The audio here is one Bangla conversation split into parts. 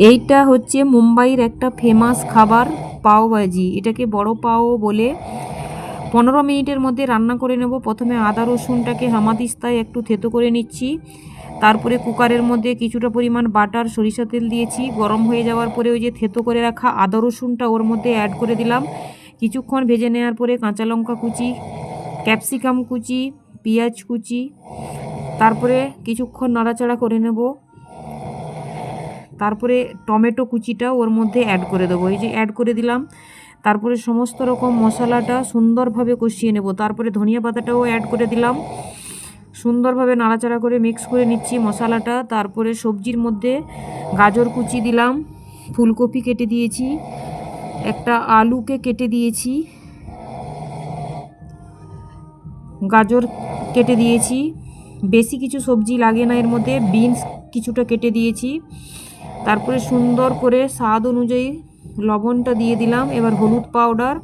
এইটা হচ্ছে মুম্বাইয়ের একটা ফেমাস খাবার পাওভাজি। এটাকে বড় পাও বলে। 15 মিনিটের মধ্যে রান্না করে নেব। প্রথমে আদা রসুনটাকে হামাদিস্তায় একটু থেতো করে নিচ্ছি। তারপরে কুকারের মধ্যে কিছুটা পরিমাণ বাটার সরিষা তেল দিয়েছি। গরম হয়ে যাওয়ার পরে ওই যে থেতো করে রাখা আদা রসুনটা ওর মধ্যে অ্যাড করে দিলাম। কিছুক্ষণ ভেজে নেওয়ার পরে কাঁচা লঙ্কা কুচি, ক্যাপসিকাম কুচি, পেঁয়াজ কুচি, তারপরে কিছুক্ষণ নাড়াচাড়া করে নেব। তারপরে টমেটো কুচিটা ওর মধ্যে অ্যাড করে দেবো। এই যে অ্যাড করে দিলাম। তারপরে সমস্ত রকম মশলাটা সুন্দরভাবে কষিয়ে নেব। তারপরে ধনিয়া পাতাটাও অ্যাড করে দিলাম। সুন্দরভাবে নাড়াচাড়া করে মিক্স করে নিচ্ছি মশলাটা। তারপরে সবজির মধ্যে গাজর কুচি দিলাম, ফুলকপি কেটে দিয়েছি, একটা আলুকে কেটে দিয়েছি, গাজর কেটে দিয়েছি। বেশি কিছু সবজি লাগে না এর মধ্যে, বিনস কিছুটা কেটে দিয়েছি। তারপরে সুন্দর করে স্বাদ অনুযায়ী লবণটা দিয়ে দিলাম। এবার হলুদ পাউডার।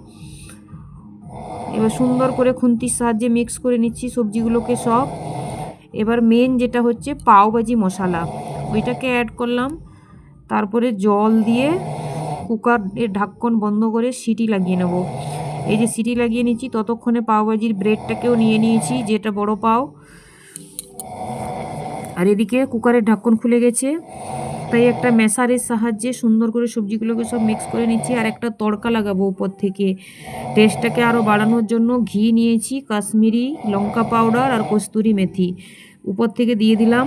এবার সুন্দর করে খুন্তির সাহায্যে মিক্স করে নিচ্ছি সবজিগুলোকে সব। এবার মেন যেটা হচ্ছে পাওভাজি মশলা, ওইটাকে অ্যাড করলাম। তারপরে জল দিয়ে কুকারের ঢাকন বন্ধ করে সিটি লাগিয়ে নেব। এই যে সিটি লাগিয়ে নিচ্ছি, ততক্ষণে পাওভাজির ব্রেডটাকেও নিয়ে নিয়েছি, যেটা বড় পাও। আর এদিকে কুকারের ঢাকন খুলে গেছে, তাই একটা ম্যাশারের সাহায্যে সুন্দর করে সবজিগুলোকে সব মিক্স করে নিচ্ছি। আর একটা তড়কা লাগাবো উপর থেকে টেস্টটাকে আরও বাড়ানোর জন্য। ঘি নিয়েছি, কাশ্মীরি লঙ্কা পাউডার আর কস্তুরি মেথি উপর থেকে দিয়ে দিলাম।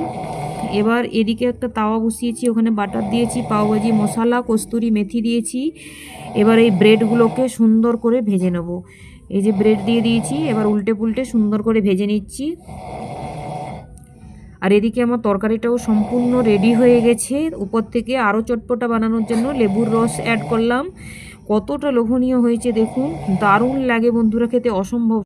এবার এদিকে একটা তাওয়া বসিয়েছি, ওখানে বাটার দিয়েছি, পাওভাজি মশলা, কস্তুরি মেথি দিয়েছি। এবার এই ব্রেডগুলোকে সুন্দর করে ভেজে নেব। এই যে ব্রেড দিয়ে দিয়েছি, এবার উল্টে পুল্টে সুন্দর করে ভেজে নিচ্ছি। আর এদিকে আমার তরকারিটাও সম্পূর্ণ রেডি হয়ে গেছে। উপর থেকে আরও চটপটা বানানোর জন্য লেবুর রস অ্যাড করলাম। কতটা লোভনীয় হয়েছে দেখুন, দারুণ লাগে বন্ধুরা, খেতে অসম্ভব।